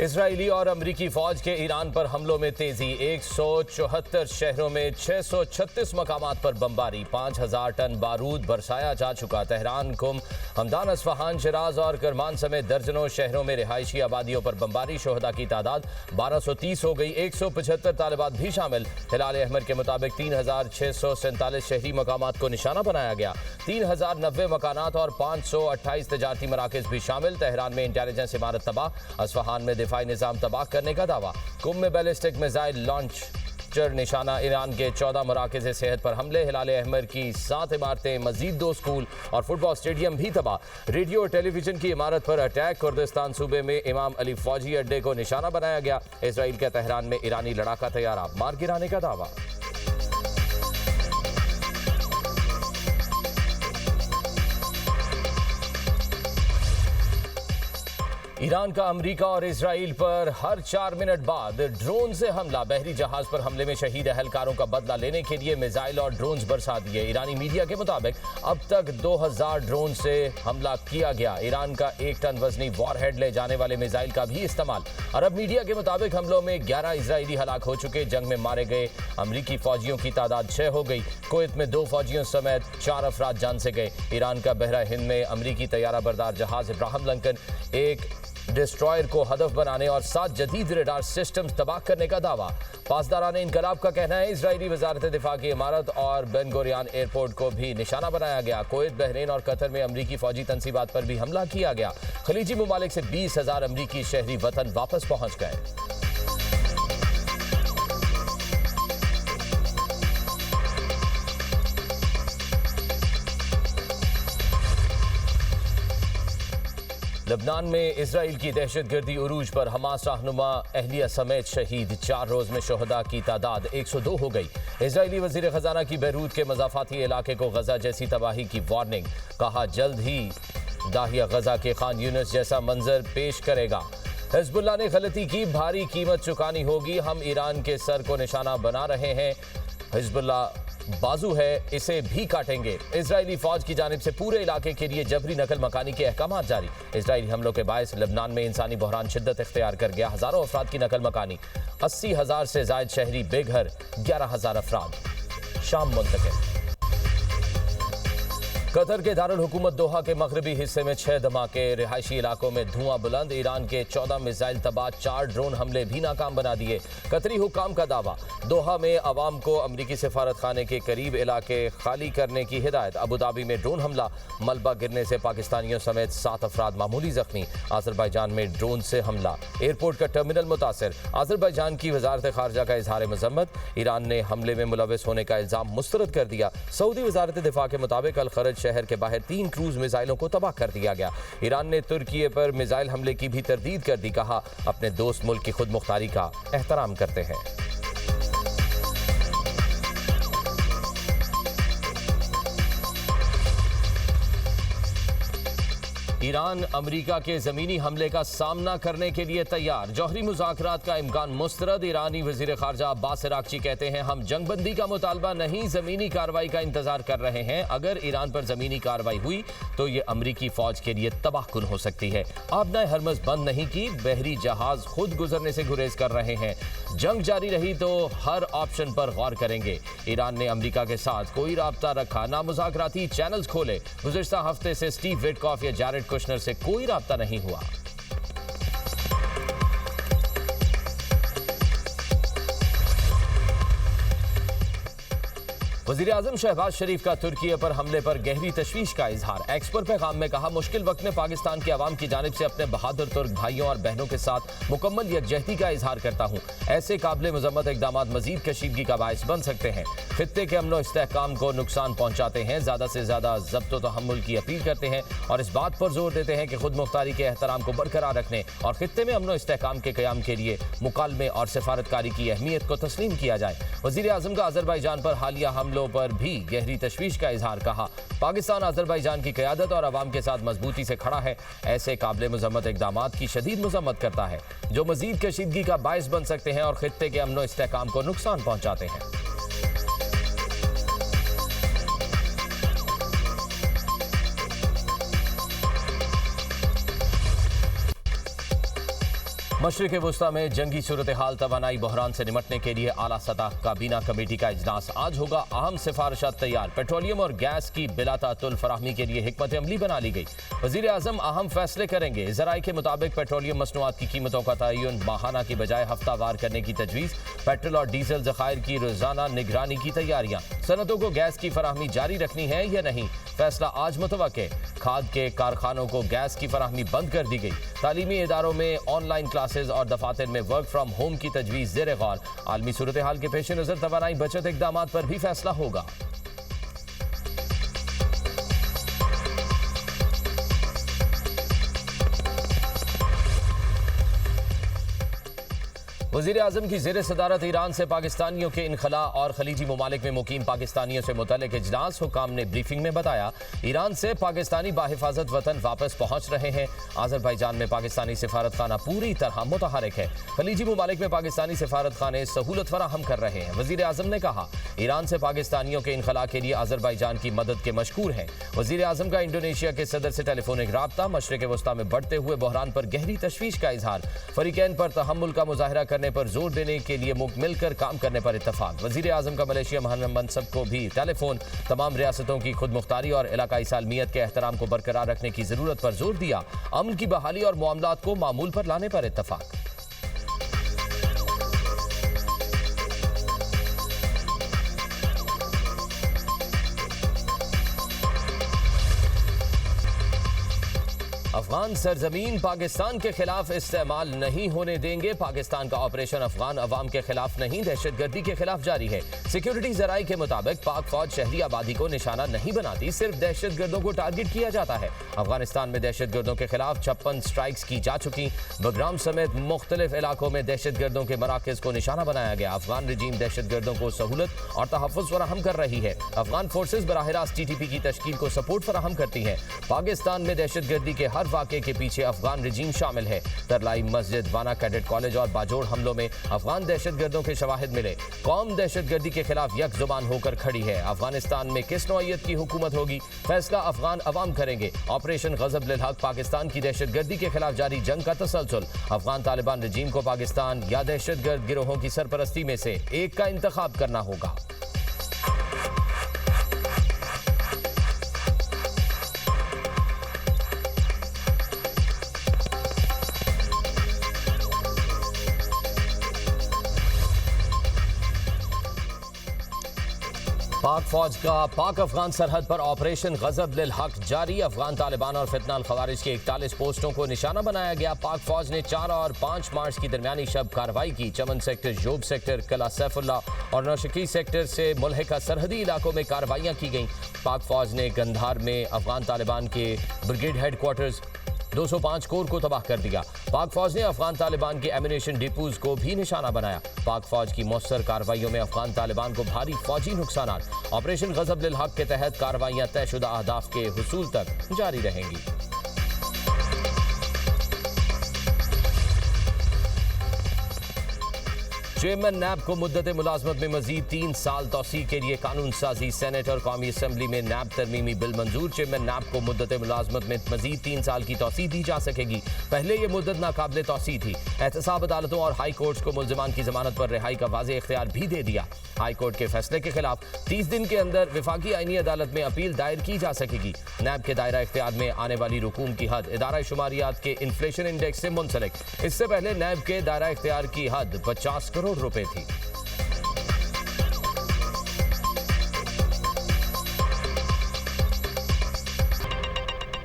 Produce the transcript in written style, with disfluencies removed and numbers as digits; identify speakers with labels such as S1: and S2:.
S1: Israeli और अमरीकी फौज के ईरान पर हमलों में तेजी। 174 शहरों में 636 मकामात पर बमबारी। 5000 टन बारूद बरसाया जा चुका। तेहरान, कुम, हमदान, अस्फहान, शिराज और करमान समेत दर्जनों शहरों में रिहायशी आबादियों पर बमबारी। शोहदा की तादाद 1230 हो गई। 175 तालिबात भी शामिल। हिलाल अहमर के मुताबिक 3647 शहरी मकामात को निशाना बनाया गया। 3090 मकानात और 528 तजारती मराकज भी शामिल। तेहरान में इंटेलिजेंस इमारत तबाह। अस्फहान में दिफाई निजाम तबाह करने का दावा। कुम में बैलिस्टिक मिसाइल लॉन्चर निशाना। ईरान के 14 मराकज़ सेहत पर हमले। हिलाल अहमर की 7 इमारतें, मजीद 2 स्कूल और फुटबॉल स्टेडियम भी तबाह। रेडियो और टेलीविजन की इमारत पर अटैक। कुर्दिस्तान सूबे में इमाम अली फौजी अड्डे को निशाना बनाया गया। इसराइल के तेहरान में ईरानी लड़ाका तैयारा मार गिराने का दावा। ईरान का अमेरिका और इजराइल पर हर 4 मिनट बाद ड्रोन से हमला। बहरी जहाज पर हमले में शहीद एहलकारों का बदला लेने के लिए मिसाइल और ड्रोन्स बरसा दिए। ईरानी मीडिया के मुताबिक अब तक 2000 ड्रोन से हमला किया गया। ईरान का 1 टन वजनी वॉरहेड ले जाने वाले मिसाइल का भी इस्तेमाल। अरब मीडिया के मुताबिक हमलों में 11 इजरायली हलाक हो चुके। जंग में मारे गए अमरीकी फौजियों की तादाद 6 हो गई। कुवैत में 2 फौजियों समेत 4 अफराद जान से गए। ईरान का बहरा हिंद में अमरीकी तैयारा बरदार जहाज इब्राहिम लिंकन एक डिस्ट्रॉयर को हदफ बनाने और 7 जदीद रडार सिस्टम तबाह करने का दावा। पासदारान इनकलाब का कहना है इजरायली वजारत दिफा की इमारत और बेन गुरियन एयरपोर्ट को भी निशाना बनाया गया। कुवैत, बहरीन और कतर में अमरीकी फौजी तंसीबात पर भी हमला किया गया। खलीजी ममालिक से 20,000 अमरीकी शहरी वतन वापस पहुंच गए। लबनान में इजराइल की दहशतगर्दी उरूज पर हमास रहनुमा अहलिया समेत शहीद। 4 रोज में शोहदा की तादाद 102 हो गई। इजरायली वजीर खजाना की बैरूत के मजाफाती इलाके को गजा जैसी तबाही की वार्निंग। कहा जल्द ही दाहिया गजा के खान यूनिस जैसा मंजर पेश करेगा। हिजबुल्लाह ने गलती की, भारी कीमत चुकानी होगी। हम ईरान के सर को निशाना बना रहे हैं। हिजबुल्लाह बाजू है, इसे भी काटेंगे। इजरायली फौज की जानिब से पूरे इलाके के लिए जबरी नकल मकानी के अहकाम जारी। इजरायली हमलों के बायस लबनान में इंसानी बहरान शिद्दत इख्तियार कर गया। हजारों अफराद की नकल मकानी। 80,000 से जायद शहरी बेघर। 11,000 अफराद शाम मुंतकिल। कतर के दारुल हुकूमत दोहा के मगरबी हिस्से में 6 धमाके। रिहायशी इलाकों में धुआं बुलंद। ईरान के 14 मिसाइल तबाह। 4 ड्रोन हमले भी नाकाम बना दिए। कतरी हुकाम का दावा। दोहा में अवाम को अमरीकी सफारत खाने के करीब इलाके खाली करने की हिदायत। अबुधाबी में ड्रोन हमला। मलबा गिरने से पाकिस्तानियों समेत 7 अफराद मामूली जख्मी। आज़रबाईजान में ड्रोन से हमला। एयरपोर्ट का टर्मिनल मुतासर। आज़रबाईजान की वजारत खारजा का इजहार मजम्मत। ईरान ने हमले में मुलविस होने का इल्जाम मुस्तरद कर दिया। सऊदी वजारत दिफा के मुताबिक अल खरज शहर के बाहर 3 क्रूज मिसाइलों को तबाह कर दिया गया। ईरान ने तुर्की पर मिसाइल हमले की भी तरदीद कर दी। कहा अपने दोस्त मुल्क की खुद मुख्तारी का एहतराम करते हैं। ईरान अमेरिका के जमीनी हमले का सामना करने के लिए तैयार। जौहरी मुज़ाकरात का इम्कान मुस्तरद। ईरानी वज़ीर ख़ारजा अब्बास अराग़ची कहते हैं हम जंगबंदी का मुतालबा नहीं, ज़मीनी कार्रवाई का इंतजार कर रहे हैं। अगर ईरान पर ज़मीनी कार्रवाई हुई तो ये अमरीकी फ़ौज के लिए तबाहकुन हो सकती है। आबनाए हरमज़ बंद नहीं की। बहरी जहाज खुद गुजरने से गुरेज कर रहे हैं। जंग जारी रही तो हर ऑप्शन पर गौर करेंगे। ईरान ने अमरीका के साथ कोई राब्ता रखा ना, मुज़ाकराती चैनल्स खोले। गुज़िश्ता हफ्ते से स्टीव विटकॉफ या जैरेड कुशनर से कोई राब्ता नहीं हुआ। वज़ीर आज़म शहबाज शरीफ का तुर्की पर हमले पर गहरी तशवीश का इजहार। एक्स पर पैगाम में कहा मुश्किल वक्त में पाकिस्तान के अवाम की जानिब से अपने बहादुर तुर्क भाइयों और बहनों के साथ मुकम्मल यकजहती का इजहार करता हूँ। ऐसे काबिल मजम्मत इकदाम मजीद कशीदगी का बायस बन सकते हैं। खित्ते के अमन इस्तेहकाम को नुकसान पहुँचाते हैं। ज़्यादा से ज़्यादा ज़ब्त व तहम्मुल की अपील करते हैं और इस बात पर जोर देते हैं कि खुद मुख्तारी के एहतराम को बरकरार रखने और खित्ते में अमन इस्तेहकाम के क़याम के लिए मुकालमे और सिफारतकारी की अहमियत को तस्लीम किया जाए। वज़ीर आज़म का अज़रबैजान पर हालिया हमलों पर भी गहरी तशवीश का इजहार। कहा पाकिस्तान अज़रबैजान की क़यादत और अवाम के साथ मजबूती से खड़ा है। ऐसे काबिल मजम्मत इक़दामात की शदीद मजम्मत करता है जो मजीद कशीदगी का बायस बन सकते हैं और खित्ते के अमन इस्तेहकाम को नुकसान पहुँचाते हैं। मशरिक़ वुस्ता में जंगी सूरत हाल तवानाई बहरान से निमटने के लिए आला सतह काबीना कमेटी का इजलास आज होगा। अहम सिफारिशात तैयार। पेट्रोलियम और गैस की बिलातातुल फराहमी के लिए हिकमत अमली बना ली गई। वज़ीर आज़म अहम फैसले करेंगे। ज़राए के मुताबिक पेट्रोलियम मसनूआत की कीमतों का तयन माहाना की बजाय हफ्तावार करने की तजवीज़। पेट्रोल और डीजल ज़खायर की रोजाना निगरानी की तैयारियां। सनतों को गैस की फराहमी जारी रखनी है या नहीं, फैसला आज मुतवक्के। खाद के कारखानों को गैस की फराहमी बंद कर दी गई। तालीमी इदारों में ऑनलाइन क्लासेज और दफातर में वर्क फ्राम होम की तजवीज़ ज़ेर गौर। आलमी सूरत हाल के पेश नज़र तवानाई बचत इकदाम पर भी फैसला होगा। वज़ीर आज़म की ज़ेर सदारत ईरान से पाकिस्तानियों के इनखला और खलीजी ममालिक में मुकीम पाकिस्तानियों से मुतल्लिक़ इजलास। हुकाम ने ब्रीफिंग में बताया, ईरान से पाकिस्तानी बाहिफाजत वतन वापस पहुँच रहे हैं। आज़रबाईजान में पाकिस्तानी सिफारत खाना पूरी तरह मुतहरिक है। खलीजी ममालिक में पाकिस्तानी सिफारत खाने सहूलत फराहम कर रहे हैं। वज़ीर आज़म ने कहा, ईरान से पाकिस्तानियों के इनखला के लिए आज़रबाईजान की मदद के मशकूर हैं। वज़ीर आज़म का इंडोनेशिया के सदर से टेलीफोनिक राब्ता। मशरिक़ वुस्ता में बढ़ते हुए बहरान पर गहरी तशवीश का इजहार। फरीकैन पर तहम्मुल का मुजाहरा करने पर जोर देने के लिए मिलकर काम करने पर इत्तफाक। वज़ीर आज़म का मलेशिया मनसब को भी टेलीफोन। तमाम रियासतों की खुद मुख्तारी और इलाकाई सालमियत के एहतराम को बरकरार रखने की जरूरत पर जोर दिया। अमन की बहाली और मामलात को मामूल पर लाने पर इत्तफाक। अफगान सरजमीन पाकिस्तान के खिलाफ इस्तेमाल नहीं होने देंगे। पाकिस्तान का ऑपरेशन अफगान अवाम के खिलाफ नहीं, दहशतगर्दी के खिलाफ जारी है। सिक्योरिटी जराये के मुताबिक पाक फौज शहरी आबादी को निशाना नहीं बनाती, सिर्फ दहशतगर्दों को टारगेट किया जाता है। अफगानिस्तान में दहशतगर्दों के खिलाफ 56 स्ट्राइक्स की जा चुकी। बगराम समेत मुख्तलिफ इलाकों में दहशतगर्दों के मराकज को निशाना बनाया गया। अफगान रजीम दहशतगर्दों को सहूलत और तहफ़्फ़ुज़ फराहम कर रही है। अफगान फोर्सेज बराह रास्त TTP की तश्कील को सपोर्ट फराहम करती है। पाकिस्तान में दहशतगर्दी के हर वाक़े के पीछे अफगान रजीम शामिल है। तरलाई मस्जिद, वाना कैडेट कॉलेज और बाजोड़ हमलों में अफगान दहशतगर्दों के शवाहिद मिले। कौम दहशतगर्दी के खिलाफ यक जुबान होकर खड़ी है। अफगानिस्तान में किस नौइयत की हुकूमत होगी, फैसला अफगान अवाम करेंगे। ऑपरेशन गजब लिल हक पाकिस्तान की दहशतगर्दी के खिलाफ जारी जंग का तसलसल। अफगान तालिबान रजीम को पाकिस्तान या दहशतगर्द गिरोहों की सरपरस्ती में से एक का इंतखाब करना होगा। पाक फौज का पाक अफगान सरहद पर ऑपरेशन गजब लिल हक जारी। अफगान तालिबान और फितनाल खवारिज के 41 पोस्टों को निशाना बनाया गया। पाक फौज ने 4 और 5 मार्च की दरमियानी शब कार्रवाई की। चमन सेक्टर, जोब सेक्टर, किला सैफुल्ला और नौशकी सेक्टर से मुल्हिका सरहदी इलाकों में कार्रवाइयाँ की गईं। पाक फौज ने गंधार में अफगान तालिबान के ब्रिगेड हेडक्वार्टर्स 205 कोर को तबाह कर दिया। पाक फौज ने अफगान तालिबान के एमिनेशन डिपोज को भी निशाना बनाया। पाक फौज की मौसर कार्रवाइयों में अफगान तालिबान को भारी फौजी नुकसान। ऑपरेशन गजब लिल हक के तहत कार्रवाइयां तयशुदा अहदाफ के हुसूल तक जारी रहेंगी। चेयरमैन नैब को मुद्दत मुलाजमत में मजीद 3 साल तौसी के लिए कानून साजी। सेनेट और कौमी असम्बली में नैब तरमीमी बिल मंजूर। चेयरमैन नैब को मुद्दत मुलाजमत में मजीद 3 साल की तौसी दी जा सकेगी। पहले ये मुद्दत नाकाबिल तौसी थी। एहतसाब अदालतों और हाई कोर्ट को मुल्जिमान की जमानत पर रिहाई का वाज़ेह इख्तियार भी दे दिया। हाई कोर्ट के फैसले के खिलाफ 30 दिन के अंदर विफाकी आईनी अदालत में अपील दायर की जा सकेगी। नैब के दायरा इख्तियार में आने वाली रकूम की हद इदारा शुमारियात के इन्फ्लेशन इंडेक्स से मुंसलिक। इससे पहले नैब के दायरा इख्तियार की हद 50 करोड़ रुपए थी।